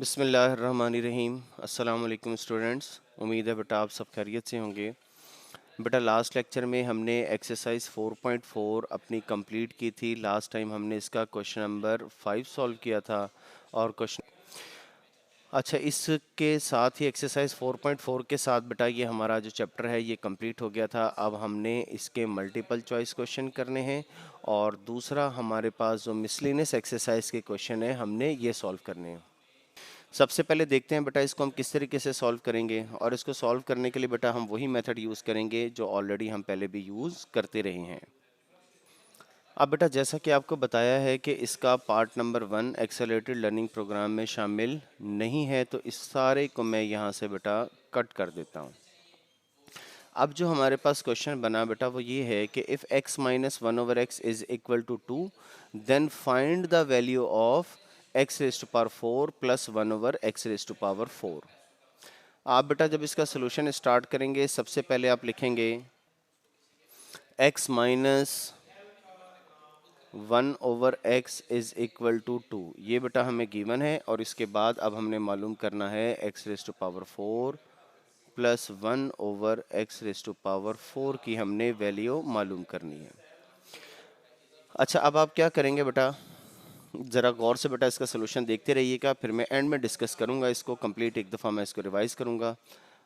बिस्मिल्लाहिर्रहमानिर्रहीम। अस्सलाम वालेकुम स्टूडेंट्स। उम्मीद है बेटा आप सब खैरियत से होंगे। बेटा लास्ट लेक्चर में हमने एक्सरसाइज 4.4 अपनी कंप्लीट की थी। लास्ट टाइम हमने इसका क्वेश्चन नंबर 5 सॉल्व किया था और क्वेश्चन अच्छा इसके साथ ही एक्सरसाइज 4.4 के साथ बेटा ये हमारा जो चैप्टर है ये कंप्लीट हो गया था। अब हमने इसके मल्टीपल चॉइस क्वेश्चन करने हैं और दूसरा हमारे पास जो मिसलेनियस एक्सरसाइज के क्वेश्चन है हमने ये सॉल्व करने हैं। सबसे पहले देखते हैं बेटा इसको हम किस तरीके से सॉल्व करेंगे और इसको सॉल्व करने के लिए बेटा हम वही मेथड यूज़ करेंगे जो ऑलरेडी हम पहले भी यूज़ करते रहे हैं। अब बेटा जैसा कि आपको बताया है कि इसका part number 1 accelerated learning programme में शामिल नहीं है, तो इस सारे को मैं यहाँ से बेटा कट कर देता हूँ। अब जो हमारे पास क्वेश्चन बना बेटा वो ये है कि if x minus 1/x is equal to 2 then find the value of x raise to power 4 plus 1/x raise to power 4। आप बेटा जब इसका सोल्यूशन स्टार्ट करेंगे सबसे पहले आप लिखेंगे x minus 1/x is equal to 2। ये बेटा हमें गिवन है और इसके बाद अब हमने मालूम करना है x raise to power 4 plus 1/x raise to power 4 की हमने वैल्यू मालूम करनी है। अच्छा अब आप क्या करेंगे बेटा, ज़रा गौर से बेटा इसका सोल्यूशन देखते रहिएगा, फिर मैं एंड में डिस्कस करूंगा इसको कंप्लीट, एक दफ़ा मैं इसको रिवाइज करूंगा।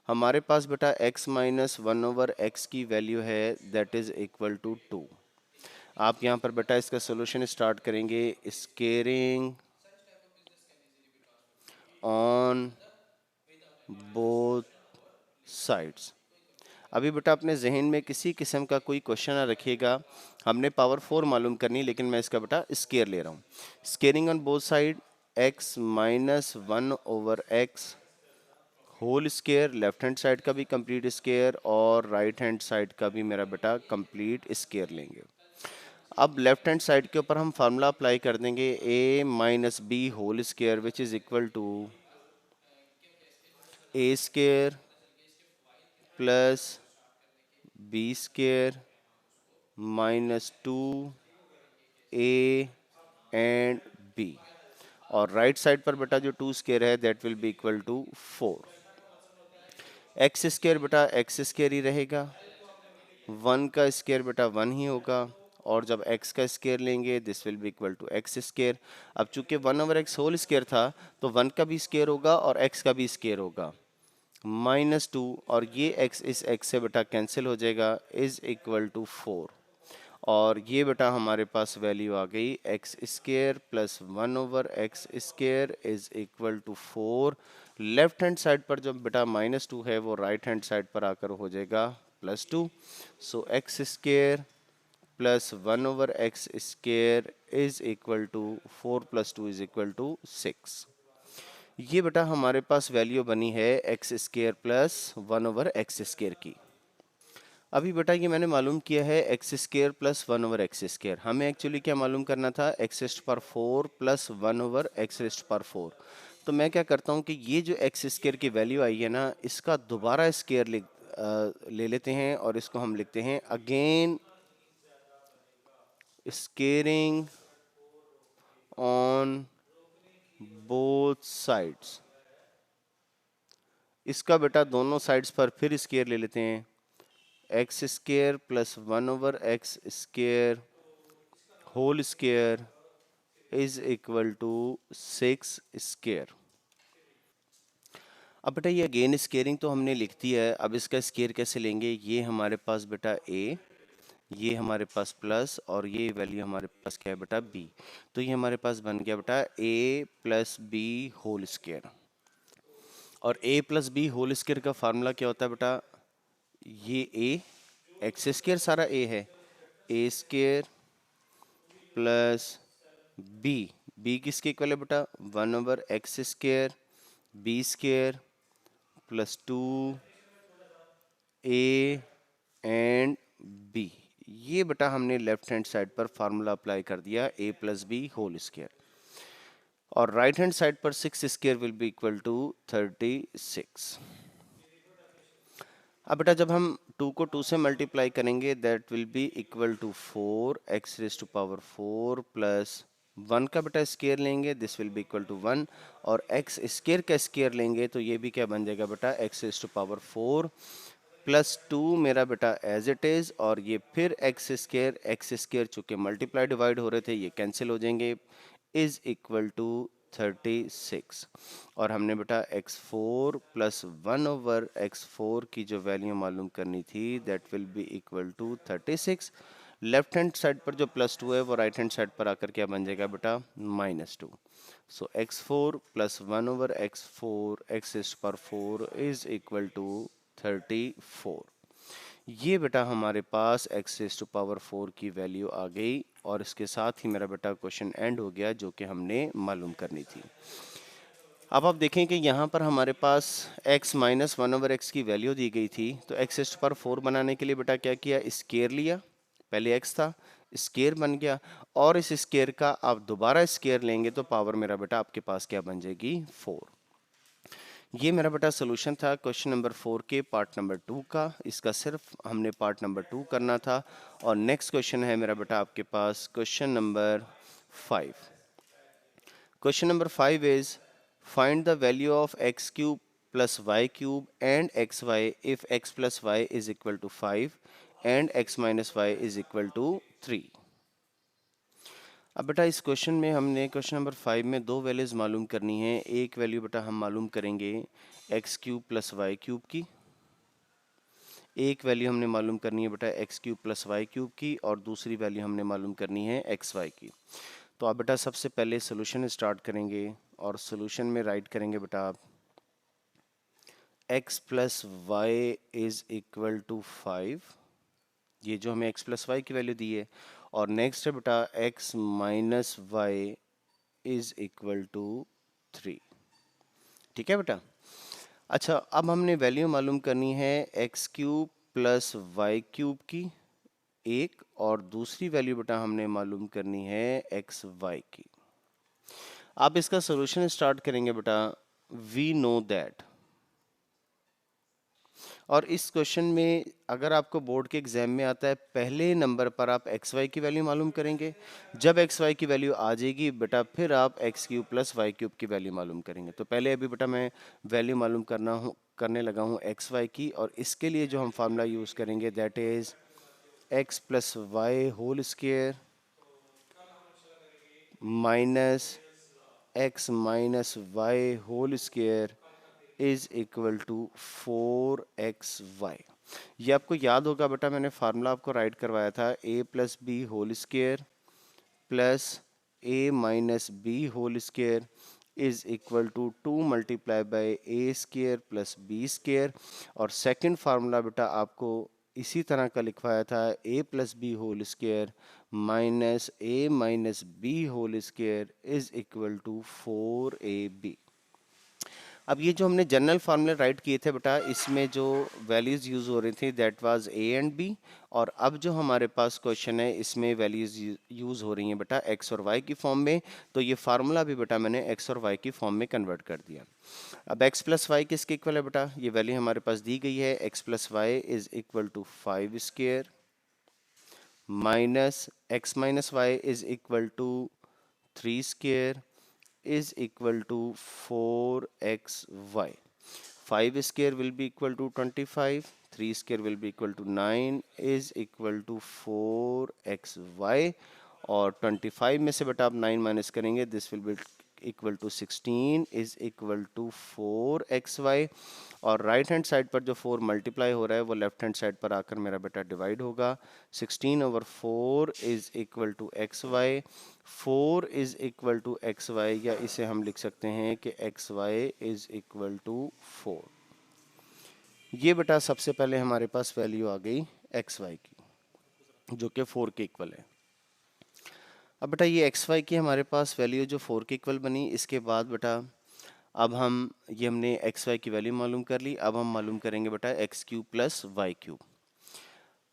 हमारे पास बेटा x माइनस 1/x की वैल्यू है दैट इज़ इक्वल टू 2। आप यहाँ पर बेटा इसका सोल्यूशन स्टार्ट करेंगे स्केयरिंग ऑन बोथ साइड्स। अभी बेटा अपने जहन में किसी किस्म का कोई क्वेश्चन ना रखिएगा, हमने पावर 4 मालूम करनी, लेकिन मैं इसका बेटा स्केयर ले रहा हूँ। Squaring on both side x minus 1/x whole square, left hand side का भी कंप्लीट स्केयर और राइट हैंड साइड का भी मेरा बेटा कंप्लीट स्केयर लेंगे। अब लेफ्ट हैंड साइड के ऊपर हम फार्मूला अप्लाई कर देंगे a minus B whole square which is equal to a square plus B square minus 2a and b, और राइट साइड पर बेटा जो 2 स्केयर है that will be equal to 4। X square बेटा एक्स स्केयर ही रहेगा, 1 का स्केयर बेटा 1 ही होगा, और जब x का स्केयर लेंगे this will be equal to x square. अब चूंकि 1/x होल स्केयर था तो 1 का भी स्केयर होगा और x का भी स्केयर होगा, -2, और ये x इस x से बेटा कैंसिल हो जाएगा, इज इक्वल टू 4। और ये बेटा हमारे पास वैल्यू आ गई x square plus 1/x square is equal to 4। Left hand side पर जो बेटा -2 है वो राइट हैंड साइड पर आकर हो जाएगा +2। So x square plus 1/x square is equal to 4 plus 2 is equal to 6। ये बेटा हमारे पास वैल्यू बनी है x square plus 1/x square की। अभी बेटा ये मैंने मालूम किया है x square plus 1/x square. हमें एक्चुअली क्या मालूम करना था x रेस्ट पर 4 प्लस 1/x रेस्ट पर 4। तो मैं क्या करता हूँ कि ये जो एक्स स्केयर की वैल्यू आई है ना, इसका दोबारा स्केयर ले लेते हैं और इसको हम लिखते हैं again squaring on both sides. इसका बेटा दोनों साइड्स पर फिर स्केयर ले लेते हैं, x square plus 1/x square whole square is equal to 6 square. अब बेटा ये अगेन स्केयरिंग तो हमने लिख दिया है, अब इसका स्केयर कैसे लेंगे, ये हमारे पास बेटा a, ये हमारे पास प्लस और ये वैल्यू हमारे पास क्या है बेटा b। तो ये हमारे पास बन गया बेटा a plus B whole square. और a plus B whole square का फार्मूला क्या होता है बेटा, ये a एक्स स्केयर सारा a है, a स्केयर प्लस बी किसके इक्वल है बेटा 1/x square b square plus 2a and b। ये बेटा हमने लेफ्ट हैंड साइड पर फार्मूला अप्लाई कर दिया a plus B whole square, और राइट हैंड साइड पर 6 square will be equal to 36। अब बेटा जब हम 2 को 2 से मल्टीप्लाई करेंगे that will be equal to 4 x raise to power 4 plus 1 का बेटा स्केयर लेंगे, this will be equal to 1, और x स्केयर का स्केयर लेंगे तो ये भी क्या बन जाएगा बेटा, x raise to power 4 plus 2 मेरा बेटा एज इट इज़, और ये फिर एक्स स्केयर चूँकि मल्टीप्लाई डिवाइड हो रहे थे ये कैंसिल हो जाएंगे, इज इक्वल टू 36। और हमने बेटा x4 प्लस 1/x4 की जो वैल्यू मालूम करनी थी that will be equal to 36। Left hand side पर जो प्लस 2 है वो राइट हैंड साइड पर आकर क्या बन जाएगा बेटा, -2। सो x4 plus 1/x4 x is पर 4 इज इक्वल टू 34। ये बेटा हमारे पास x रेज़ टू पावर 4 की वैल्यू आ गई, और इसके साथ ही मेरा बेटा क्वेश्चन एंड हो गया जो कि हमने मालूम करनी थी। अब आप देखें कि यहाँ पर हमारे पास x माइनस 1/x की वैल्यू दी गई थी, तो x रेज़ टू पावर 4 बनाने के लिए बेटा क्या किया, स्केयर लिया, पहले x था स्केयर बन गया, और इस स्केयर का आप दोबारा स्केयर लेंगे तो पावर मेरा बेटा आपके पास क्या बन जाएगी, 4। ये मेरा बेटा सोल्यूशन था क्वेश्चन नंबर 4 के पार्ट नंबर 2 का। इसका सिर्फ हमने पार्ट नंबर 2 करना था, और नेक्स्ट क्वेश्चन है मेरा बेटा आपके पास question number 5। Question number 5 is find the value of x cube plus Y cube and x y if x plus Y is equal to 5 and x minus Y is equal to 3। अब बेटा इस question में हमने question number 5 में दो values मालूम करनी है। एक वैल्यू बेटा हम मालूम करेंगे x cube plus Y cube की, एक वैल्यू हमने मालूम करनी है बेटा x cube plus Y cube की, और दूसरी वैल्यू हमने मालूम करनी है एक्स वाई की। तो आप बेटा सबसे पहले सोल्यूशन स्टार्ट करेंगे, और सोल्यूशन में राइट करेंगे बेटा आप x plus Y is equal to 5, ये जो हमें x प्लस वाई की वैल्यू दी है, और नेक्स्ट है बेटा x minus Y is equal to 3। ठीक है बेटा। अच्छा, अब हमने वैल्यू मालूम करनी है x cube plus Y cube की एक, और दूसरी वैल्यू बेटा हमने मालूम करनी है एक्स वाई की। आप इसका सोल्यूशन स्टार्ट करेंगे बेटा, वी नो दैट, और इस क्वेश्चन में अगर आपको बोर्ड के एग्जाम में आता है पहले नंबर पर आप एक्स वाई की वैल्यू मालूम करेंगे, जब एक्स वाई की वैल्यू आ जाएगी बेटा फिर आप x cube plus Y cube की वैल्यू मालूम करेंगे। तो पहले अभी बेटा मैं वैल्यू मालूम करने लगा हूँ एक्स वाई की, और इसके लिए जो हम फार्मूला यूज़ करेंगे that is x plus Y whole square minus x minus y whole square is equal to 4xy। ये आपको याद होगा बेटा, मैंने फार्मूला आपको राइट करवाया था a plus B whole square plus a minus B whole square is equal to 2 multiply by a square plus b square, और सेकंड फार्मूला बेटा आपको इसी तरह का लिखवाया था a plus B whole square minus a minus B whole square is equal to 4ab। अब ये जो हमने जनरल फार्मूले राइट किए थे बेटा, इसमें जो वैल्यूज यूज हो रही थी that was A and B, और अब जो हमारे पास क्वेश्चन है इसमें वैल्यूज यूज हो रही हैं बेटा एक्स और वाई की फॉर्म में, तो ये फार्मूला भी बेटा मैंने एक्स और वाई की फॉर्म में कन्वर्ट कर दिया। अब एक्स प्लस वाई किसके इक्वल है बेटा, ये वैल्यू हमारे पास दी गई है, X plus Y is equal to 5 square minus x minus Y is equal to 3 square is equal to 4xy. 5 square will be equal to 25, 3 square will be equal to 9 is equal to 4xy, और 25 में से बेटा आप 9 minus करेंगे this will be equal to 16 is equal to 4xy, और right hand side पर जो 4 multiply हो रहा है वो लेफ्ट हैंड साइड पर आकर मेरा बेटा डिवाइड होगा, 16/4 is equal to xy, 4 is equal to xy, या इसे हम लिख सकते हैं कि xy इज इक्वल टू 4। ये बेटा सबसे पहले हमारे पास वैल्यू आ गई xy की जो कि 4 के इक्वल है। अब बेटा ये xy की हमारे पास वैल्यू जो 4 के इक्वल बनी, इसके बाद बेटा अब हम ये हमने xy की वैल्यू मालूम कर ली, अब हम मालूम करेंगे बेटा x cube plus Y cube.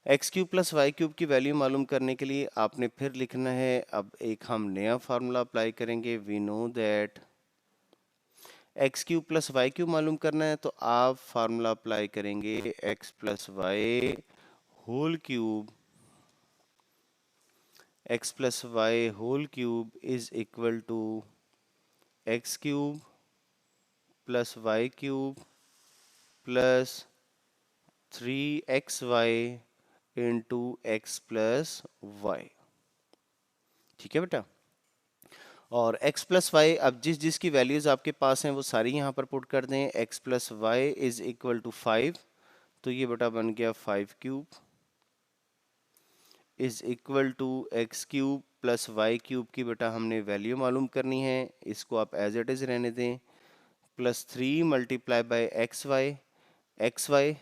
X cube plus Y cube की वैल्यू मालूम करने के लिए आपने फिर लिखना है, अब एक हम नया फार्मूला अप्लाई करेंगे, we know that X cube plus Y cube मालूम करना है, तो आप फार्मूला अप्लाई करेंगे X plus Y whole cube X plus Y whole cube is equal to X cube plus Y cube plus 3xy into X plus Y. ठीक है बेटा। और x प्लस वाई, अब जिस जिसकी वैल्यूज आपके पास हैं वो सारी यहाँ पर पुट कर दें। x plus Y is equal to 5, तो ये बेटा बन गया 5 cube is equal to X cube plus Y cube की बेटा हमने वैल्यू मालूम करनी है, इसको आप एज इट इज रहने दें। Plus 3 multiply by X Y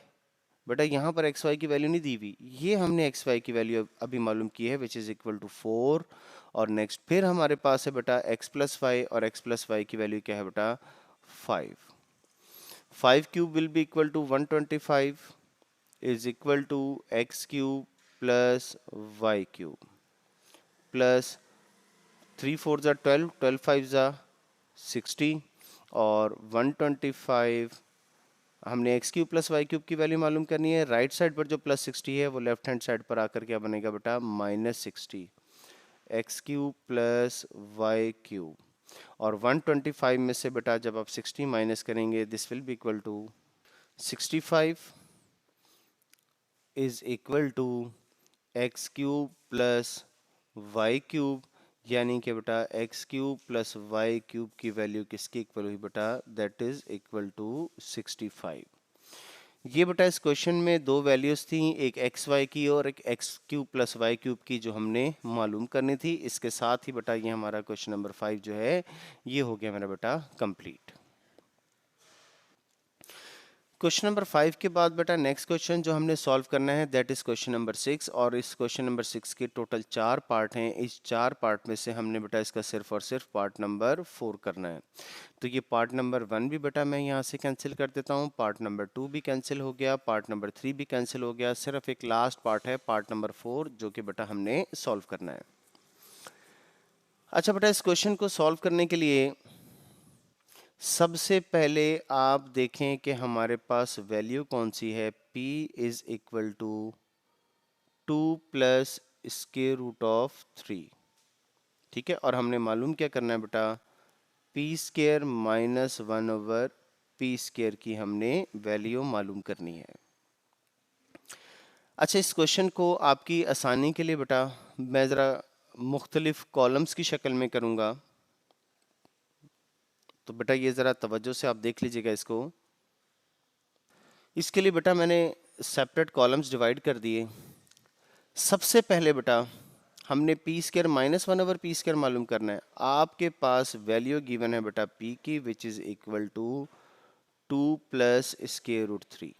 बेटा यहाँ पर एक्स वाई की वैल्यू नहीं दी हुई, ये हमने एक्स वाई की वैल्यू अभी मालूम की है विच इज इक्वल टू 4। और नेक्स्ट फिर हमारे पास है बेटा एक्स प्लस वाई, और एक्स प्लस वाई की वैल्यू क्या है बेटा 5। 5 cube will be equal to 125 is equal to X cube plus Y cube plus 3 4 ज़ा 12, 12 5 ज़ा 60, और 125 हमने X cube plus Y cube की वैल्यू मालूम करनी है। राइट साइड पर जो प्लस 60 है वो लेफ्ट हैंड साइड पर आकर क्या बनेगा बेटा -60 X cube plus Y cube. और 125 में से बेटा जब आप 60 माइनस करेंगे this will be equal to 65 is equal to X cube plus Y cube, यानी कि बेटा x cube plus Y cube की वैल्यू किसकी इक्वल हुई बेटा, दैट इज इक्वल टू 65। ये बेटा इस क्वेश्चन में दो वैल्यूज थी, एक एक्स वाई की और एक X cube plus Y cube की, जो हमने मालूम करनी थी। इसके साथ ही बेटा ये हमारा क्वेश्चन नंबर 5 जो है ये हो गया मेरा बेटा कंप्लीट। क्वेश्चन नंबर 5 के बाद बेटा नेक्स्ट क्वेश्चन जो हमने सॉल्व करना है दैट इज क्वेश्चन नंबर 6, और इस क्वेश्चन नंबर 6 के टोटल 4 पार्ट हैं। इस 4 पार्ट में से हमने बेटा इसका सिर्फ और सिर्फ पार्ट नंबर 4 करना है। तो ये पार्ट नंबर 1 भी बेटा मैं यहाँ से कैंसिल कर देता हूँ, पार्ट नंबर 2 भी कैंसिल हो गया, पार्ट नंबर 3 भी कैंसिल हो गया, सिर्फ एक लास्ट पार्ट है पार्ट नंबर 4 जो कि बेटा हमने सॉल्व करना है। अच्छा बेटा इस क्वेश्चन को सॉल्व करने के लिए सबसे पहले आप देखें कि हमारे पास वैल्यू कौन सी है, p is equal to 2 plus square root of 3। ठीक है, और हमने मालूम क्या करना है बेटा, P square minus 1/, P square की हमने वैल्यू मालूम करनी है। अच्छा इस क्वेश्चन को आपकी आसानी के लिए बेटा मैं ज़रा मुख्तलिफ कॉलम्स की शक्ल में करूँगा, तो बेटा ये ज़रा तवज्जो से आप देख लीजिएगा इसको। इसके लिए बेटा मैंने सेपरेट कॉलम्स डिवाइड कर दिए। सबसे पहले बेटा हमने P square minus 1/, P square मालूम करना है। आपके पास वैल्यू गिवन है बेटा पी की which is equal to 2 plus square root 3।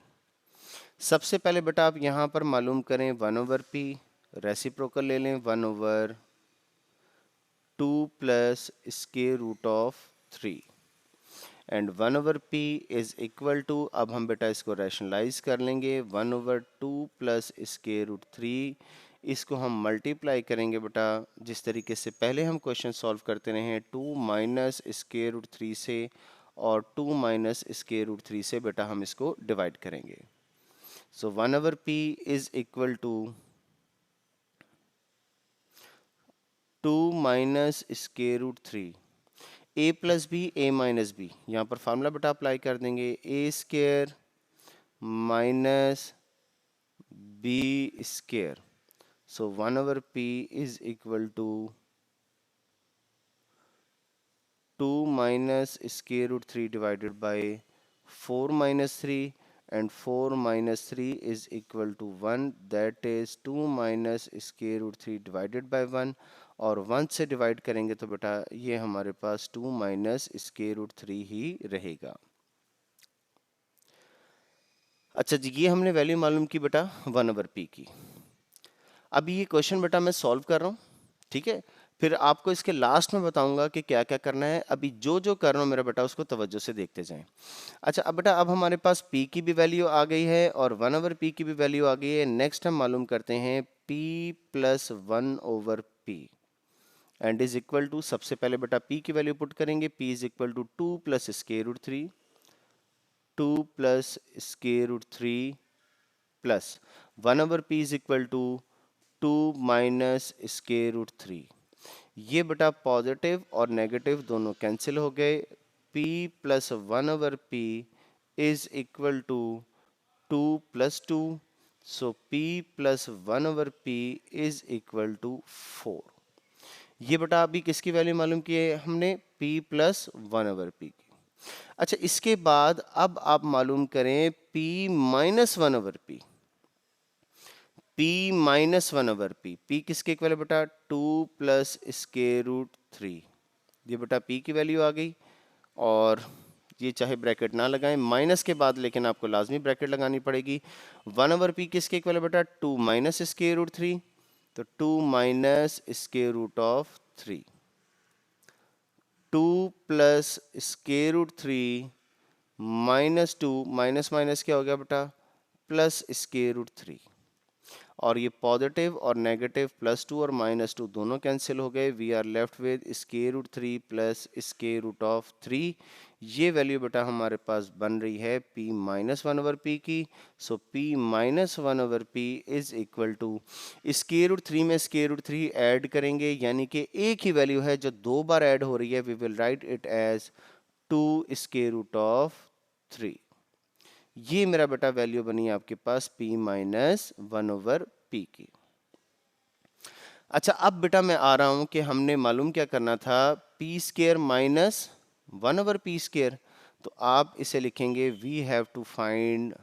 सबसे पहले बेटा आप यहाँ पर मालूम करें 1/p, रेसिप्रोकल ले लें 1/2 plus square root of 3 and 1/p is equal to, अब हम बेटा इसको रैशनलाइज कर लेंगे 1/2 प्लस स्क्वायर रूट 3, इसको हम मल्टीप्लाई करेंगे बेटा जिस तरीके से पहले हम क्वेश्चन सॉल्व करते रहे हैं 2 माइनस स्क्वायर रूट 3 से, और 2 माइनस स्क्वायर रूट 3 से बेटा हम इसको डिवाइड करेंगे। So 1/p is equal to 2 minus square root 3, a plus b a minus b, यहाँ पर फार्मूला बेटा अप्लाई कर देंगे, a square minus b square. So 1/p is equal to 2 minus square root 3 divided by 4 minus 3, and 4 minus 3 is equal to 1, that is 2 minus square root 3 divided by 1, और 1 से divide करेंगे तो बेटा ये हमारे पास 2 माइनस स्क्वायर रूट 3 ही रहेगा। अच्छा जी ये हमने वैल्यू मालूम की बेटा 1/p की। अभी ये क्वेश्चन बेटा मैं सॉल्व कर रहा हूँ, ठीक है, फिर आपको इसके लास्ट में बताऊंगा कि क्या क्या करना है। अभी जो जो कर रहा हूँ मेरा बेटा उसको तवज्जो से देखते जाएं। अच्छा अब बेटा अब हमारे पास p की भी वैल्यू आ गई है और 1/p की भी वैल्यू आ गई है। नेक्स्ट हम मालूम करते हैं p plus 1/p and is equal to, सबसे पहले बेटा p की वैल्यू पुट करेंगे, p is equal to 2 plus square root 3, 2 plus square root 3 plus 1/p is equal to 2 minus square root 3। ये बेटा पॉजिटिव और नेगेटिव दोनों कैंसिल हो गए। p plus 1/p is equal to 2 plus 2, so p plus 1/p is equal to 4। ये बेटा अभी किसकी वैल्यू मालूम की है हमने, p प्लस 1/p की। अच्छा, इसके बाद अब आप मालूम करें p minus 1/p। p minus 1/p, p किसके इक्वल है बेटा, 2 प्लस स्केयर रूट 3। ये बेटा p की वैल्यू आ गई, और ये चाहे ब्रैकेट ना लगाएं माइनस के बाद, लेकिन आपको लाजमी ब्रैकेट लगानी पड़ेगी। 1/p किसके इक्वल है बेटा, 2 माइनस स्केयर रूट 3, तो 2 minus square root of 3। 2 plus square root 3 minus 2, minus minus क्या हो गया बेटा, प्लस स्केयर रूट 3। और ये पॉजिटिव और नेगेटिव प्लस 2 और माइनस 2 दोनों कैंसिल हो गए। We are left with square root 3 plus square root of 3। ये वैल्यू बेटा हमारे पास बन रही है p माइनस 1/p की। So p minus 1/p is equal to, square root 3 में स्केयर रूट 3 ऐड करेंगे, यानी कि एक ही वैल्यू है जो 2 बार ऐड हो रही है। We will write it as 2 square root of 3। ये मेरा बेटा वैल्यू बनी आपके पास p माइनस 1/p की। अच्छा, अब बेटा मैं आ रहा हूं कि हमने मालूम क्या करना था, p square minus 1/p square. तो आप इसे लिखेंगे वी हैव टू फाइंड,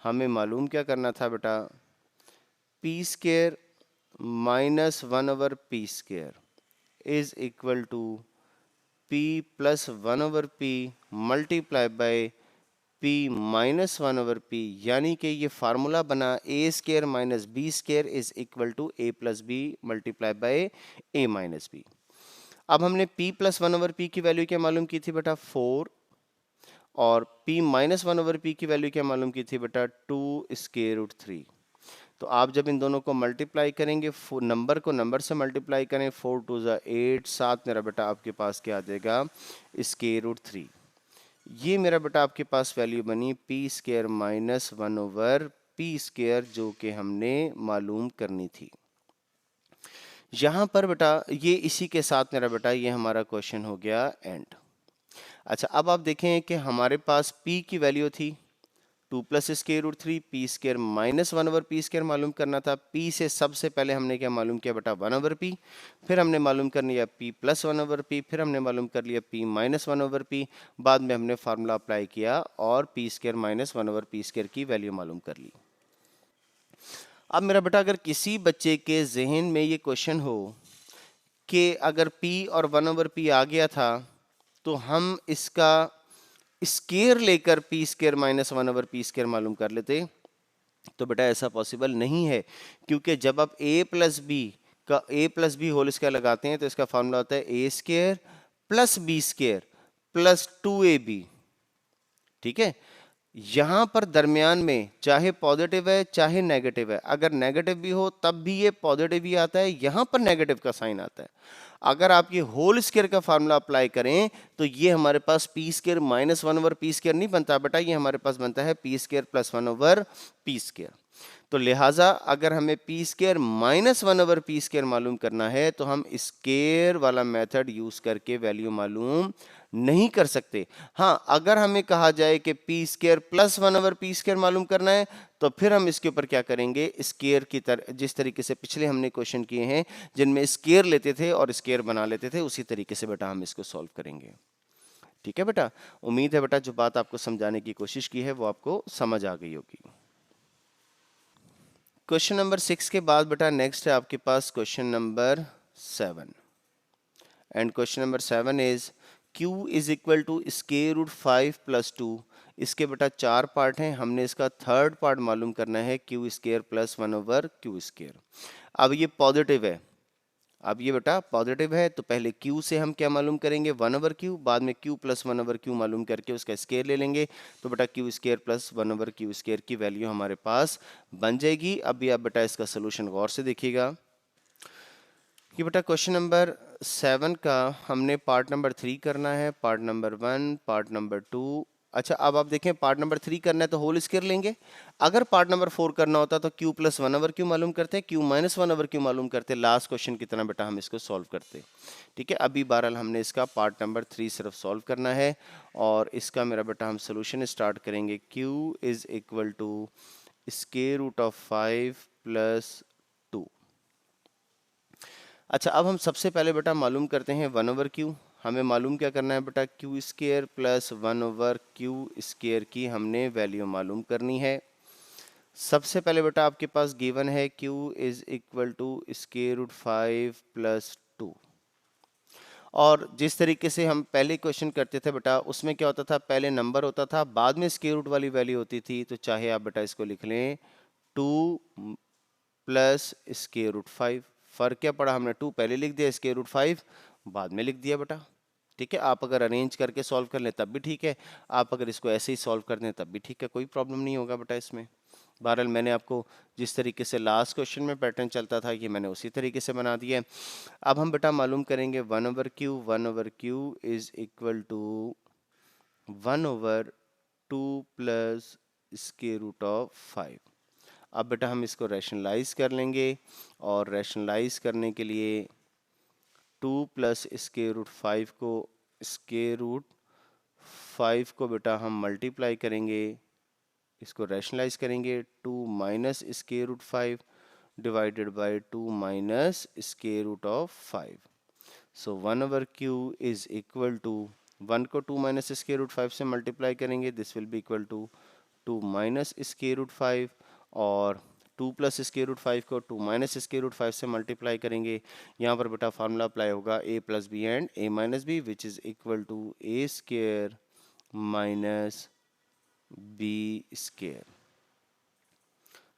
हमें मालूम क्या करना था बेटा, p square minus 1/p square is equal to p plus 1/p multiply by p minus 1/p, यानी कि ये फार्मूला बना a square minus b square is equal to a plus b multiply by a minus b। अब हमने p plus 1/p की value क्या मालूम की थी बेटा, 4, और p माइनस 1/p की वैल्यू क्या मालूम की थी बेटा, 2 स्केयर रूट 3। तो आप जब इन दोनों को मल्टीप्लाई करेंगे, नंबर को नंबर से मल्टीप्लाई करें, 4 2 ज़ा 8, 7 मेरा बेटा आपके पास क्या आ जाएगा, स्केयर रूट 3। ये मेरा बेटा आपके पास वैल्यू बनी p square minus 1/p square, जो कि हमने मालूम करनी थी। यहाँ पर बेटा ये इसी के साथ मेरा बेटा ये हमारा क्वेश्चन हो गया एंड। अच्छा, अब आप देखें कि हमारे पास p की वैल्यू थी 2 plus square root 3, p square minus 1/p square मालूम करना था। p से सबसे पहले हमने क्या मालूम किया बेटा, 1/p, फिर हमने मालूम कर लिया p प्लस 1/p, फिर हमने मालूम कर लिया p माइनस 1/p, बाद में हमने फार्मूला अप्लाई किया और p square minus 1/p square की वैल्यू मालूम कर ली। अब मेरा बेटा अगर किसी बच्चे के जहन में ये क्वेश्चन हो कि अगर p और 1/p आ गया था तो हम इसका स्केयर लेकर p square minus 1/p square मालूम कर लेते, तो बेटा ऐसा पॉसिबल नहीं है, क्योंकि जब आप a प्लस b का a plus B whole square लगाते हैं तो इसका फॉर्मूला होता है a square plus b square plus 2ab। ठीक है, यहां पर दरमियान में चाहे पॉजिटिव है चाहे नेगेटिव है, अगर नेगेटिव भी हो तब भी ये पॉजिटिव ही आता है, यहां पर नेगेटिव का साइन आता है। अगर आप ये होल स्क्वायर का फार्मूला अप्लाई करें तो ये हमारे पास p square minus 1/p square नहीं बनता बेटा, ये हमारे पास बनता है p square plus 1/p square. तो लिहाजा अगर हमें p square minus 1/p square मालूम करना है तो हम स्क्वायर वाला मेथड यूज करके वैल्यू मालूम नहीं कर सकते। हाँ, अगर हमें कहा जाए कि p square plus 1/p square मालूम करना है तो फिर हम इसके ऊपर क्या करेंगे, स्क्वायर की तरह, जिस तरीके से पिछले हमने क्वेश्चन किए हैं जिनमें स्क्वायर लेते थे और स्क्वायर बना लेते थे, उसी तरीके से बेटा हम इसको सॉल्व करेंगे। ठीक है बेटा, उम्मीद है बेटा जो बात आपको समझाने की कोशिश की है वो आपको समझ आ गई होगी। क्वेश्चन नंबर 6 के बाद बेटा नेक्स्ट है आपके पास question number 7, and question number 7 is q is equal to square root 5 plus 2। इसके बेटा 4 पार्ट हैं, हमने इसका थर्ड पार्ट मालूम करना है q square plus 1/q square. अब ये पॉजिटिव है, अब ये बेटा पॉजिटिव है तो पहले q से हम क्या मालूम करेंगे, 1/q, बाद में q प्लस 1/q मालूम करके उसका स्क्वायर ले लेंगे, तो बेटा q square plus 1/q square की वैल्यू हमारे पास बन जाएगी। अभी आप बेटा इसका सोल्यूशन गौर से देखिएगा कि बेटा क्वेश्चन नंबर 7 का हमने पार्ट नंबर 3 करना है, पार्ट नंबर 1, पार्ट नंबर 2 अच्छा, अब आप देखें पार्ट नंबर 3 करना है तो होल स्क्वायर लेंगे। अगर पार्ट नंबर 4 करना होता तो क्यू प्लस 1/q मालूम करते, क्यू माइनस 1/q मालूम करते, लास्ट क्वेश्चन की तरह बेटा हम इसको सॉल्व करते। ठीक है, अभी बहरहाल हमने इसका पार्ट नंबर 3 सिर्फ सॉल्व करना है और इसका मेरा बेटा हम सोल्यूशन स्टार्ट करेंगे। q is equal to square root of 5 plus 2। अच्छा, अब हम सबसे पहले बेटा मालूम करते हैं 1/q। हमें मालूम क्या करना है बेटा, Q square plus 1/q square की हमने वैल्यू मालूम करनी है। सबसे पहले बेटा आपके पास गिवन है q is equal to square root 5 plus 2। और जिस तरीके से हम पहले क्वेश्चन करते थे बेटा, उसमें क्या होता था, पहले नंबर होता था, बाद में स्क्वायर रूट वाली वैल्यू होती थी। तो चाहे आप बेटा इसको लिख लें 2 प्लस स्क्वायर रूट 5। फर्क क्या पड़ा, हमने 2 पहले लिख दिया, स्क्वायर रूट 5 बाद में लिख दिया बेटा। ठीक है, आप अगर अरेंज करके सॉल्व कर लें तब भी ठीक है, आप अगर इसको ऐसे ही सॉल्व कर दें तब भी ठीक है, कोई प्रॉब्लम नहीं होगा बेटा इसमें। बहरहाल मैंने आपको जिस तरीके से लास्ट क्वेश्चन में पैटर्न चलता था, ये मैंने उसी तरीके से बना दिया है। अब हम बेटा मालूम करेंगे 1/q is equal to 1/2 plus square root of 5। अब बेटा हम इसको रैशनलाइज कर लेंगे और रैशनलाइज करने के लिए 2 प्लस स्क्वायर रूट 5 को स्क्वायर रूट 5 को बेटा हम मल्टीप्लाई करेंगे, इसको रैशनलाइज करेंगे 2 minus square root 5 divided by 2 minus square root of 5। So 1/q is equal to 1 को 2 माइनस स्क्वायर रूट 5 से मल्टीप्लाई करेंगे, this will be equal to 2 minus square root 5 और 2 प्लस स्क्वायर रूट 5 को 2 minus square root 5 से multiply करेंगे। यहाँ पर बेटा फार्मूला अप्लाई होगा a plus B and a minus B which is equal to a square minus b square.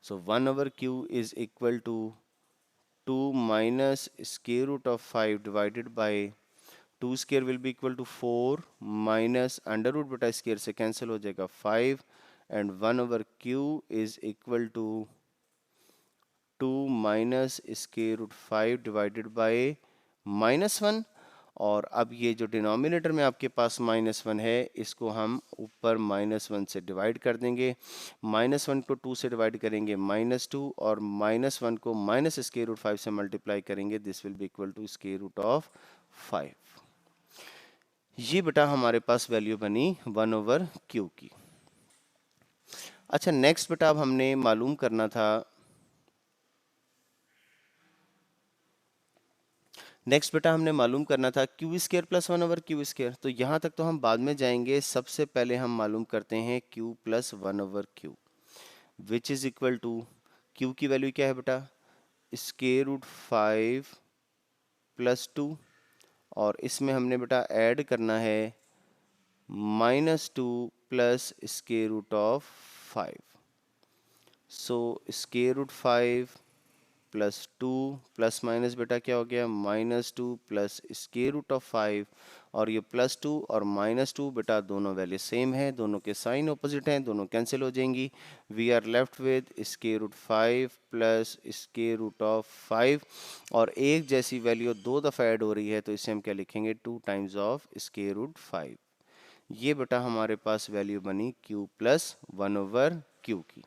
So 1/q is equal to 2 minus square root of 5 divided by 2 square will be equal to 4 minus under root बटा square से cancel हो जाएगा 5 and 1/q is equal to 2 minus square root 5 divided by -1। और अब ये जो denominator में आपके पास -1 है, इसको हम ऊपर -1 से डिवाइड कर देंगे। -1 को 2 से डिवाइड करेंगे -2 और -1 को माइनस स्क्वायर रूट 5 से मल्टीप्लाई करेंगे, this will be equal to square root of 5। ये बेटा हमारे पास वैल्यू बनी 1/q की। अच्छा, नेक्स्ट बेटा अब हमने मालूम करना था, नेक्स्ट बेटा हमने मालूम करना था Q square plus 1/q square. तो यहाँ तक तो हम बाद में जाएंगे, सबसे पहले हम मालूम करते हैं q plus 1/q which is equal to, q की वैल्यू क्या है बेटा, स्क्वायर रूट 5 प्लस 2 और इसमें हमने बेटा ऐड करना है -2 plus square root of 5। So square root 5 plus 2 plus minus बेटा क्या हो गया, -2 प्लस स्क्वायर रूट ऑफ 5 और ये +2 और -2 बेटा दोनों वैल्यू सेम है, दोनों के साइन ऑपोजिट हैं, दोनों कैंसिल हो जाएंगी। We are left with square root 5 plus square root of 5 और एक जैसी वैल्यू दो दफ़ा ऐड हो रही है तो इसे हम क्या लिखेंगे, 2 टाइम्स ऑफ स्क्वायर रूट 5। ये बेटा हमारे पास वैल्यू बनी q प्लस 1/q की।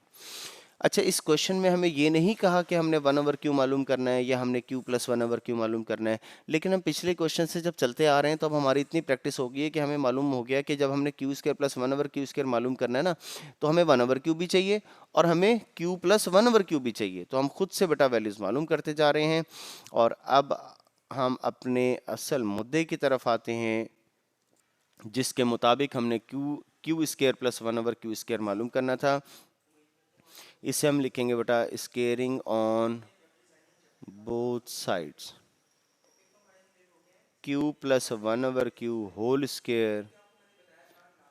अच्छा, इस क्वेश्चन में हमें ये नहीं कहा कि हमने 1/q मालूम करना है या हमने q प्लस 1/q मालूम करना है, लेकिन हम पिछले क्वेश्चन से जब चलते आ रहे हैं तो अब हमारी इतनी प्रैक्टिस हो गई है कि हमें मालूम हो गया कि जब हमने q square plus 1/q square मालूम करना है ना, तो हमें 1/q भी चाहिए और हमें q प्लस 1/q भी चाहिए। तो हम खुद से बेटा वैल्यूज मालूम करते जा रहे हैं और अब हम अपने असल मुद्दे की तरफ आते हैं, जिसके मुताबिक हमने q square plus 1/q square मालूम करना था। इसे हम लिखेंगे बेटा squaring on both sides, q plus 1/q whole square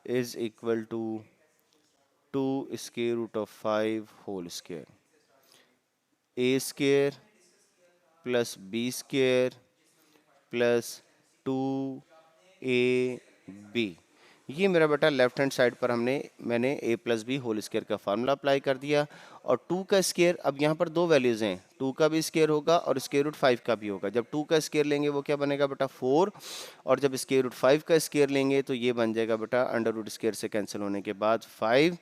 is equal to 2 square root of 5 whole square, a square plus b square plus 2ab। ये मेरा बेटा लेफ्ट हैंड साइड पर मैंने a plus B whole square का formula apply कर दिया। और 2 का स्केयर, अब यहाँ पर दो वैल्यूज हैं, 2 का भी स्केयर होगा और स्केयर रूट 5 का भी होगा। जब 2 का स्केयर लेंगे वो क्या बनेगा बेटा 4, और जब स्केयर रूट 5 का स्केयर लेंगे तो ये बन जाएगा बेटा अंडर रूट स्केयर से कैंसिल होने के बाद 5।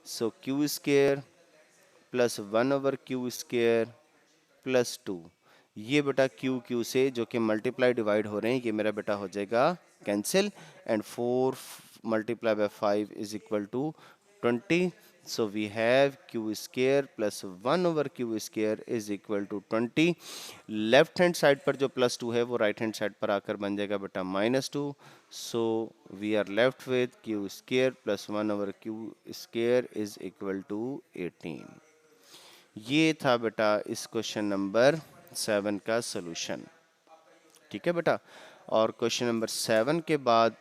सो क्यू स्केयर प्लस 1/क्यू स्केयर प्लस 2। ये बेटा क्यू क्यू से जो कि मल्टीप्लाई डिवाइड हो रहे हैं, ये मेरा बेटा हो जाएगा cancel. And 4 multiply by 5 is equal to 20। So we have q square plus 1/क्यू square is equal to 20। Left hand side पर जो प्लस 2 है वो राइट हैंड साइड पर आकर बन जाएगा बेटा -2। So we are left with q square plus 1/क्यू स्केयर इज इक्वल टू 18। ये था बेटा इस क्वेश्चन नंबर 7 का सॉल्यूशन। ठीक है बेटा। और क्वेश्चन नंबर 7 के बाद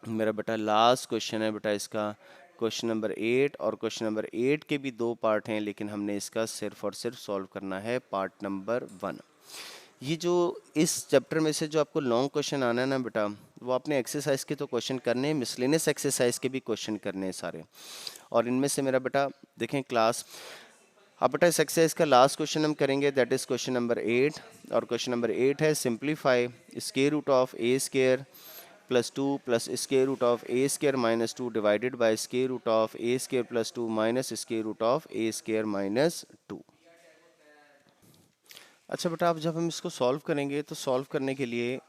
मेरा बेटा लास्ट क्वेश्चन है बेटा इसका क्वेश्चन नंबर 8। और क्वेश्चन नंबर 8 के भी दो पार्ट हैं, लेकिन हमने इसका सिर्फ और सिर्फ सॉल्व करना है पार्ट नंबर 1। ये जो इस चैप्टर में से जो आपको लॉन्ग क्वेश्चन आना है ना बेटा, वो आपने एक्सरसाइज के तो क्वेश्चन करने हैं, मिसलेनियस एक्सरसाइज के भी क्वेश्चन करने हैं सारे। और इनमें से मेरा बेटा देखें क्लास, अब बेटा इस एक्सरसाइज का लास्ट क्वेश्चन हम करेंगे, दैट इज क्वेश्चन नंबर 8। और क्वेश्चन नंबर 8 है simplify square root of A square plus 2 plus square root of A square minus 2 divided by square root of A square plus 2 minus square root of A square minus 2। अच्छा बेटा, अब जब हम इसको solve करेंगे तो solve करने के लिए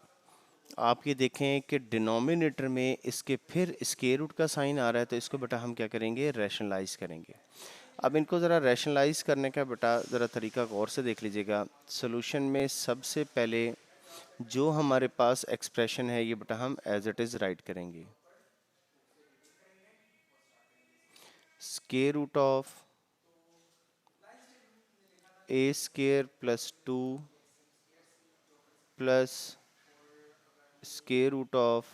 आप ये देखें कि डिनोमिनेटर में इसके फिर स्क्वायर रूट का साइन आ रहा है, तो इसको बेटा हम क्या करेंगे, रैशनलाइज करेंगे। अब इनको ज़रा रैशनलाइज करने का बेटा ज़रा तरीका गौर से देख लीजिएगा। सोल्यूशन में सबसे पहले जो हमारे पास एक्सप्रेशन है ये बेटा हम एज इट इज़ राइट करेंगे। Square root of A square plus 2 plus square root of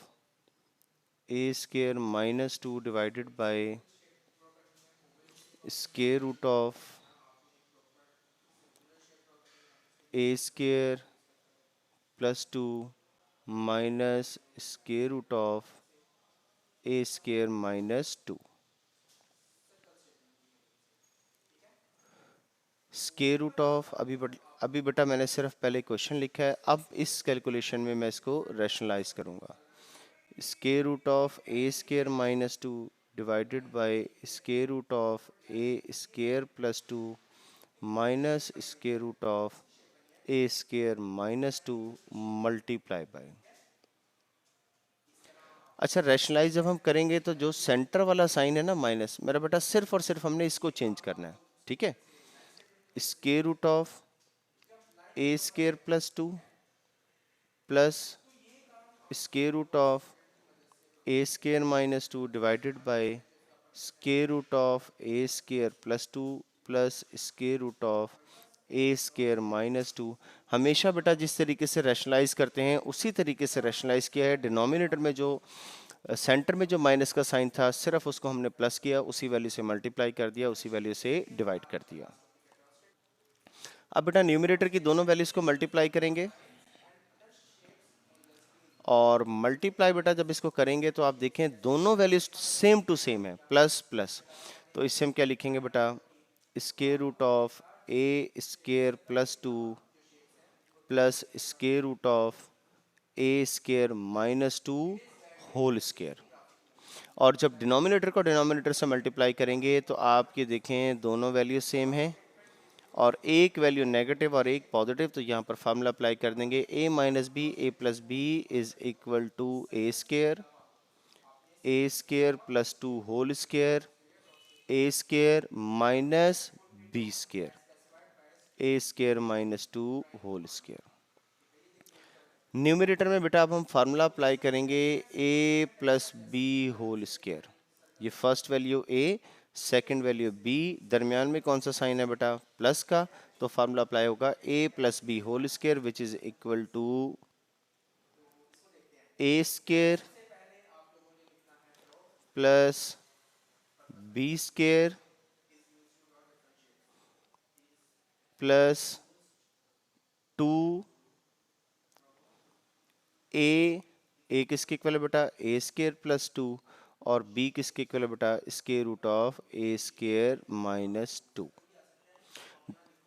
A square minus 2 divided by square root of A square plus 2 minus square root of A square minus 2। Square root of अभी बेटा मैंने सिर्फ पहले question लिखा है, अब इस calculation में मैं इसको रैशनलाइज करूंगा। Square root of A square minus 2 divided by square root of A square plus 2 minus square root of A square minus 2 multiply by. अच्छा, रैशनलाइज जब हम करेंगे तो जो सेंटर वाला साइन है ना माइनस, मेरा बेटा सिर्फ और सिर्फ हमने इसको चेंज करना है। ठीक है, square root of A square plus 2 plus square root of A square minus 2 divided by square root of A square plus 2 plus square root of A square minus 2। हमेशा बेटा जिस तरीके से रैशनलाइज करते हैं उसी तरीके से रैशनलाइज किया है। डिनोमिनेटर में जो सेंटर में जो माइनस का साइन था सिर्फ उसको हमने प्लस किया, उसी वैल्यू से मल्टीप्लाई कर दिया, उसी वैल्यू से डिवाइड कर दिया। अब बेटा न्यूमरेटर की दोनों वैल्यूज को मल्टीप्लाई करेंगे, और मल्टीप्लाई बेटा जब इसको करेंगे तो आप देखें दोनों वैल्यूज सेम टू सेम है, प्लस प्लस। तो इससे हम क्या लिखेंगे बेटा, square root of A square plus 2 plus square root of A square minus 2 whole square. और जब डिनोमिनेटर को डिनोमिनेटर से मल्टीप्लाई करेंगे तो आप ये देखें दोनों वैल्यू सेम है, और एक वैल्यू नेगेटिव और एक पॉजिटिव, तो यहाँ पर फार्मूला अप्लाई कर देंगे a minus b a plus b is equal to a square plus 2 whole square a square minus b square a square minus 2 whole square. Numerator में बेटा अब हम फार्मूला अप्लाई करेंगे a plus B whole square. ये first value a, second value b, दरमियान में कौन सा साइन है बेटा, प्लस का, तो फार्मूला अप्लाई होगा a plus B whole square which is equal to a square plus B square plus 2 a A किसके इक्वल है बेटा ए स्केयर प्लस 2 और बी किसके इक्वल है बेटा square root of A square minus 2।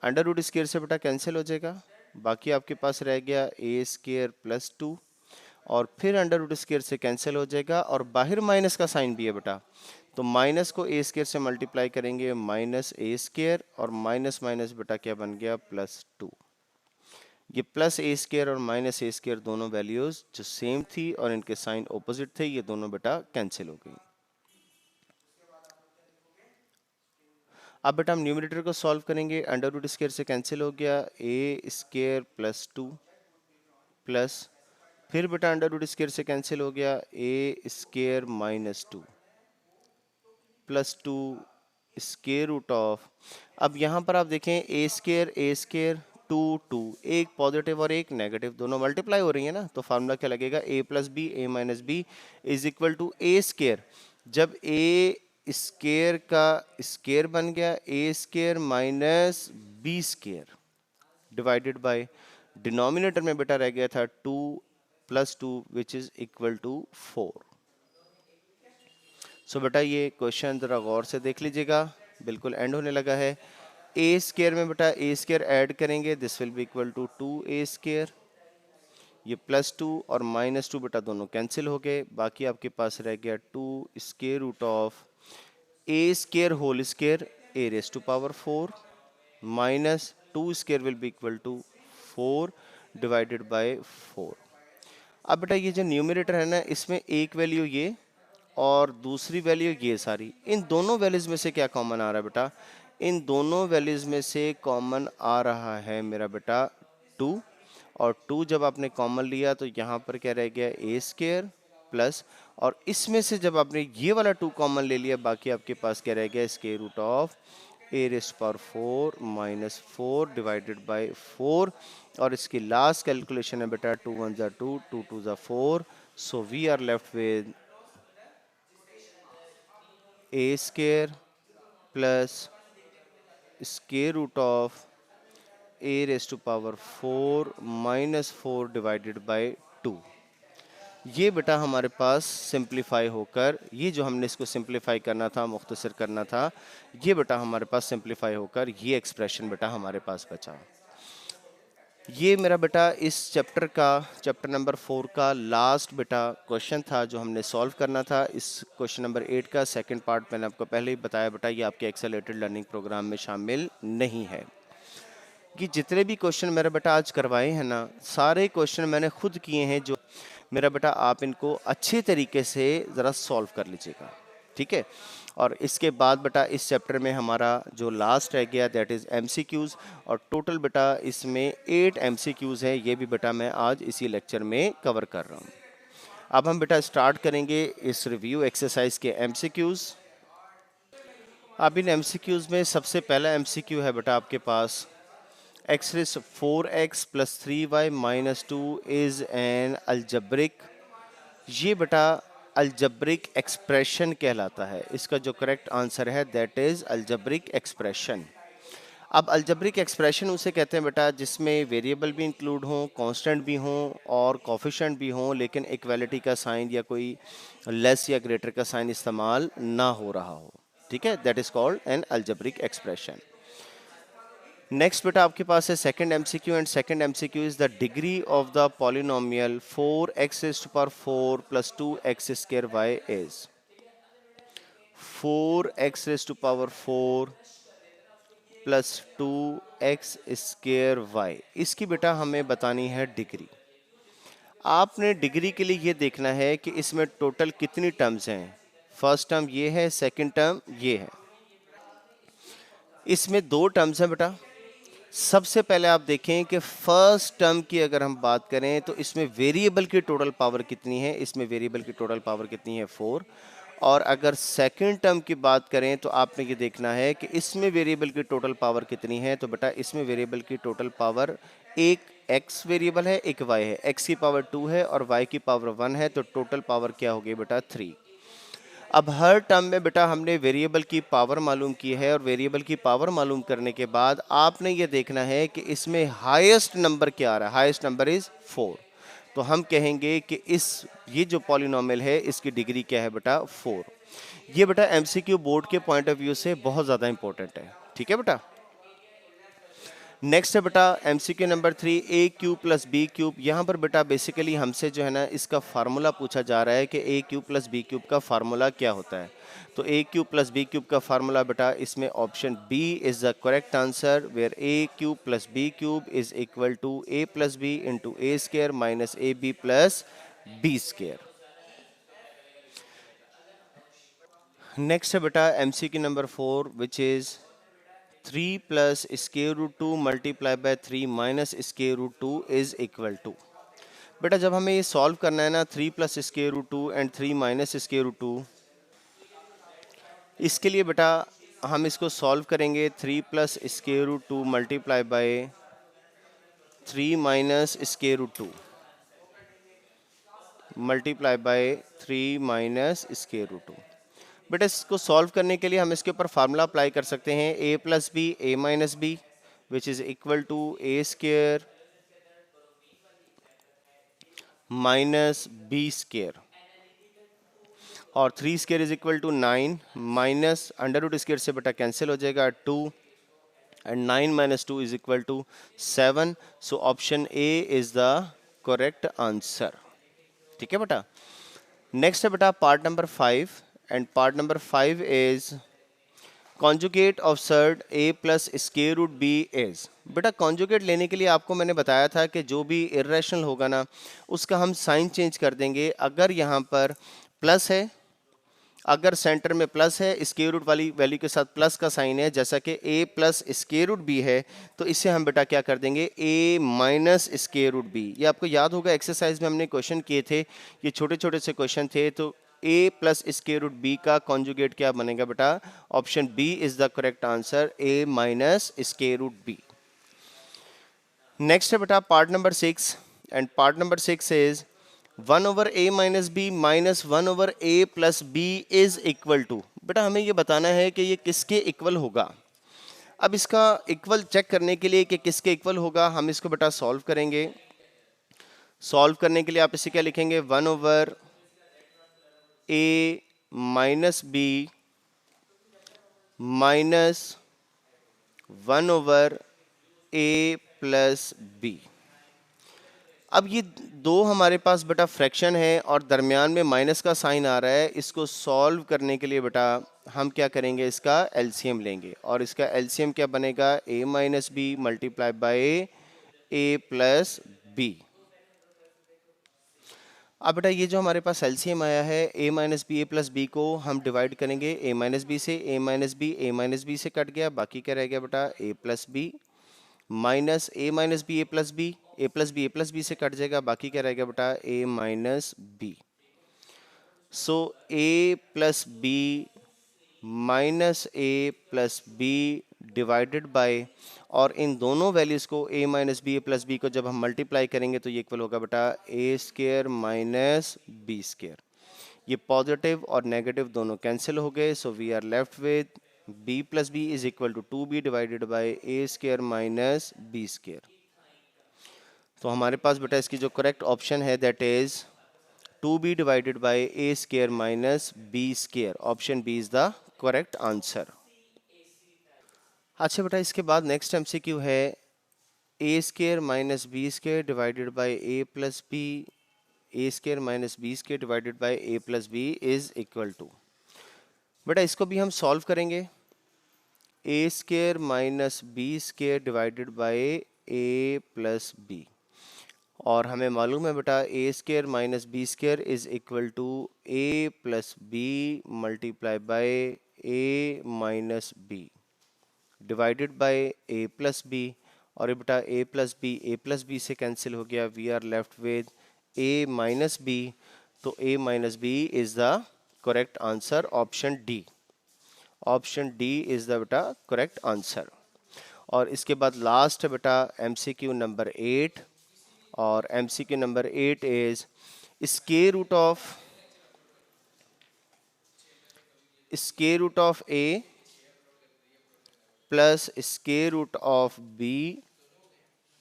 Under root square से बेटा cancel हो जाएगा, बाकी आपके पास रह गया ए स्केयर प्लस 2 और फिर अंडर रूट स्केयर से कैंसिल हो जाएगा और बाहर माइनस का साइन भी है बेटा, तो माइनस को ए स्केयर से मल्टीप्लाई करेंगे माइनस ए स्केयर और माइनस माइनस बेटा क्या बन गया प्लस 2। ये प्लस ए स्केयर और माइनस ए स्केयर दोनों वैल्यूज जो सेम थी और इनके साइन ऑपोजिट थे, ये दोनों बेटा कैंसिल हो गई। अब बेटा हम न्यूमरेटर को सॉल्व करेंगे, अंडर रूट स्केयर से कैंसिल हो गया ए स्केयर प्लस 2 प्लस फिर बेटा अंडर रूट स्केयर से कैंसिल हो गया a square minus 2 plus 2 square root of, अब यहाँ पर आप देखें ए स्केयर 2 2, एक पॉजिटिव और एक नेगेटिव दोनों मल्टीप्लाई हो रही है ना, तो फार्मूला क्या लगेगा a plus b a minus b is equal to a square, जब ए स्केयर का स्केयर बन गया a square minus b square divided by denominator में बेटा रह गया था 2 plus 2 which is equal to 4। So बेटा ये क्वेश्चन जरा गौर से देख लीजिएगा, बिल्कुल एंड होने लगा है। ए स्केयर में बेटा ए स्केयर ऐड करेंगे, this will be equal to 2 A square, ये प्लस 2 और माइनस 2 बेटा दोनों कैंसिल हो गए, बाकी आपके पास रह गया 2 square root of A square whole square A raise to power 4 minus 2 square will be equal to 4 divided by 4। अब बेटा ये जो न्यूमरेटर है ना, इसमें एक वैल्यू ये और दूसरी वैल्यू ये सारी, इन दोनों वैल्यूज में से क्या कॉमन आ रहा है बेटा, इन दोनों वैल्यूज में से कॉमन आ रहा है मेरा बेटा 2 और 2 जब आपने कॉमन लिया तो यहाँ पर क्या रह गया ए स्केयर प्लस, और इसमें से जब आपने ये वाला 2 कॉमन ले लिया, बाकी आपके पास क्या रह गया square root of A raised power 4 minus 4 divided by 4, और इसकी लास्ट कैलकुलेशन है बेटा 2 1 जा 2 2 2 जा 4, so we are left with A square plus square root of A raise to power 4 minus 4 divided by 2। ये बेटा हमारे पास सिंप्लीफाई होकर, ये जो हमने इसको सिंप्लीफाई करना था, मुख्तसर करना था, ये बेटा हमारे पास सिंप्लीफाई होकर ये एक्सप्रेशन बेटा हमारे पास बचा। ये मेरा बेटा इस चैप्टर का, चैप्टर नंबर 4 का लास्ट बेटा क्वेश्चन था जो हमने सॉल्व करना था। इस क्वेश्चन नंबर 8 का सेकंड पार्ट मैंने आपको पहले ही बताया बेटा, ये आपके एक्सेलरेटेड लर्निंग प्रोग्राम में शामिल नहीं है। कि जितने भी क्वेश्चन मेरा बेटा आज करवाए हैं ना, सारे क्वेश्चन मैंने खुद किए हैं, जो मेरा बेटा आप इनको अच्छे तरीके से ज़रा सॉल्व कर लीजिएगा, ठीक है। और इसके बाद बेटा इस चैप्टर में हमारा जो लास्ट रह गया दैट इज़ एमसीक्यूज़, और टोटल बेटा इसमें 8 एमसीक्यूज़ है, ये भी बेटा मैं आज इसी लेक्चर में कवर कर रहा हूँ। अब हम बेटा स्टार्ट करेंगे इस रिव्यू एक्सरसाइज के एमसीक्यूज़। अब इन एमसीक्यूज़ में सबसे पहला एमसीक्यू है बेटा आपके पास, x raised 4x plus 3y minus 2 is an algebraic, ये बेटा अल्जब्रिक एक्सप्रेशन कहलाता है। इसका जो करेक्ट आंसर है दैट इज अल्जब्रिक एक्सप्रेशन। अब अल्जब्रिक एक्सप्रेशन उसे कहते हैं बेटा जिसमें वेरिएबल भी इंक्लूड हों, कांस्टेंट भी हों और कोफिशिएंट भी हों, लेकिन इक्वालिटी का साइन या कोई लेस या ग्रेटर का साइन इस्तेमाल ना हो रहा हो, ठीक है, that is called an algebraic expression. Next बेटा आपके पास है second MCQ, and second MCQ is the degree of the polynomial 4x raised to power 4 plus 2x square y is 4x raised to power 4 plus 2x square y। इसकी बेटा हमें बतानी है degree. आपने degree के लिए ये देखना है कि इसमें टोटल कितनी टर्म्स हैं। फर्स्ट टर्म ये है, सेकंड टर्म ये है, इसमें 2 टर्म्स हैं बेटा। सबसे पहले आप देखें कि फर्स्ट टर्म की अगर हम बात करें तो इसमें वेरिएबल की टोटल पावर कितनी है, इसमें वेरिएबल की टोटल पावर कितनी है 4। और अगर सेकंड टर्म की बात करें तो आपने ये देखना है कि इसमें वेरिएबल की टोटल पावर कितनी है। तो बेटा इसमें वेरिएबल की टोटल पावर, एक x वेरिएबल है, एक y है, x की पावर 2 है और y की पावर 1 है, तो टोटल पावर क्या होगी बेटा 3। अब हर टर्म में बेटा हमने वेरिएबल की पावर मालूम की है, और वेरिएबल की पावर मालूम करने के बाद आपने ये देखना है कि इसमें हाईएस्ट नंबर क्या आ रहा है। हाईएस्ट नंबर इज 4, तो हम कहेंगे कि ये जो पॉलिनोमियल है इसकी डिग्री क्या है बेटा 4। ये बेटा एमसीक्यू बोर्ड के पॉइंट ऑफ व्यू से बहुत ज़्यादा इंपॉर्टेंट है, ठीक है बेटा। नेक्स्ट है बेटा एमसीक्यू नंबर 3, ए क्यूब प्लस बी क्यूब। यहाँ पर बेटा बेसिकली हमसे जो है ना इसका फार्मूला पूछा जा रहा है कि a cube plus b cube का फार्मूला क्या होता है। तो a cube plus b cube का फार्मूला बेटा इसमें option B is the correct answer, where a cube plus b cube is equal to a plus b into a square minus a b plus B square. Next है बेटा MCQ number 4 which is 3 plus square root 2 multiply by 3 minus square root 2 is equal to. बेटा जब हमें ये solve करना है ना 3 plus square root 2 and 3 minus square root 2, इसके लिए बेटा हम इसको सॉल्व करेंगे 3 plus square root 2 multiply by 3 minus square root 2 multiply by 3 minus square root 2। बेटा इसको सॉल्व करने के लिए हम इसके ऊपर फार्मूला अप्लाई कर सकते हैं, a plus b a minus B which is equal to a square minus b square, और 3 square is equal to 9 minus under root square से बेटा कैंसिल हो जाएगा 2 and 9 minus 2 is equal to 7। So option a is the correct answer, ठीक है बेटा। Next है बेटा part number 5, and part number 5 is conjugate of surd a plus square root b is. बेटा कॉन्जुगेट लेने के लिए आपको मैंने बताया था कि जो भी इर्रेशनल होगा ना उसका हम साइन चेंज कर देंगे। अगर यहाँ पर प्लस है, अगर सेंटर में प्लस है, स्क्वायर रूट वाली वैल्यू के साथ प्लस का साइन है, जैसा कि a plus square root b है, तो इसे हम बेटा क्या कर देंगे a minus square root b. ये आपको याद होगा एक्सरसाइज में हमने क्वेश्चन किए थे, ये छोटे छोटे से क्वेश्चन थे। तो a plus square root b का कॉन्जुगेट क्या बनेगा बेटा, option B is the correct answer, a minus square root b. Next है बेटा part number 6, and part number 6 is 1 over a minus b minus 1 over a plus b is equal to. बेटा हमें ये बताना है कि ये किसके इक्वल होगा। अब इसका इक्वल चेक करने के लिए कि किसके इक्वल होगा, हम इसको बेटा सॉल्व करेंगे। सॉल्व करने के लिए आप इसे क्या लिखेंगे, 1 over a minus b minus 1 over a plus b. अब ये दो हमारे पास बेटा फ्रैक्शन है और दरमियान में माइनस का साइन आ रहा है। इसको सॉल्व करने के लिए बेटा हम क्या करेंगे, इसका एलसीएम लेंगे, और इसका एलसीएम क्या बनेगा, a minus b multiply by a plus b. अब बेटा ये जो हमारे पास एलसीएम आया है a minus b a plus b को हम डिवाइड करेंगे a माइनस बी से, a माइनस बी से कट गया, बाकी क्या रह गया बेटा a plus b minus a minus b a plus b, a plus b a plus b से कट जाएगा, बाकी क्या रहेगा बेटा a minus b. So a plus b minus a plus b divided by, और इन दोनों वैल्यूज को ए minus b a plus b को जब हम मल्टीप्लाई करेंगे तो ये इक्वल होगा बेटा ए स्केयर माइनस बी स्केयर। ये पॉजिटिव और नेगेटिव दोनों कैंसिल हो गए, so we are left with b plus b is equal to 2b divided by a square minus b square. तो हमारे पास बेटा इसकी जो करेक्ट ऑप्शन है that is 2b divided by a square minus b square, option B is the correct answer. अच्छा बेटा इसके बाद नेक्स्ट एमसीक्यू है a square minus b square divided by a plus b, a square minus b square divided by a plus b is equal to. बेटा इसको भी हम solve करेंगे, a square minus b square divided by a plus b, और हमें मालूम है बेटा ए square minus b square is equal to a plus b multiply by a minus b divided by a plus b, और बेटा a plus b से cancel हो गया, we are left with a minus b. तो a minus b is the correct answer, option d, option d is the बेटा correct answer. और इसके बाद लास्ट है बेटा एमसीक्यू नंबर 8, और MCQ number 8 is square root of a plus square root of b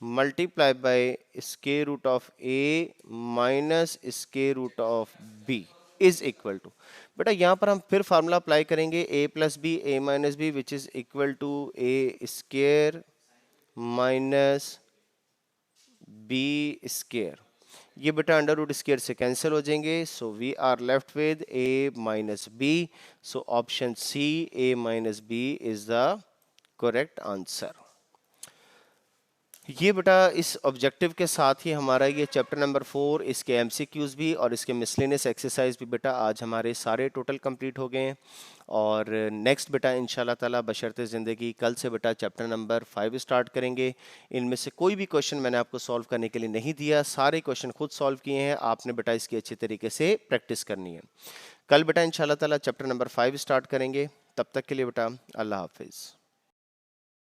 multiply by square root of a minus square root of b is equal to, बेटा यहाँ पर हम फिर फार्मूला अप्लाई करेंगे a plus b a minus B which is equal to a square minus b square. ये बेटा under root square से cancel हो जाएंगे, so we are left with a minus b. So option C a minus b is the correct answer. ये बेटा इस objective के साथ ही हमारा ये चैप्टर नंबर 4, इसके एमसीक्यूज भी और इसके मिसलेनियस एक्सरसाइज भी बेटा आज हमारे सारे टोटल कंप्लीट हो गए हैं। और नेक्स्ट बेटा इंशाल्लाह ताला बशर्ते ज़िंदगी कल से बेटा चैप्टर नंबर 5 स्टार्ट करेंगे। इनमें से कोई भी क्वेश्चन मैंने आपको सॉल्व करने के लिए नहीं दिया, सारे क्वेश्चन खुद सॉल्व किए हैं, आपने बेटा इसकी अच्छी तरीके से प्रैक्टिस करनी है। कल बेटा इंशाल्लाह ताला चैप्टर नंबर 5 स्टार्ट करेंगे। तब तक के लिए बेटा अल्लाह हाफिज़।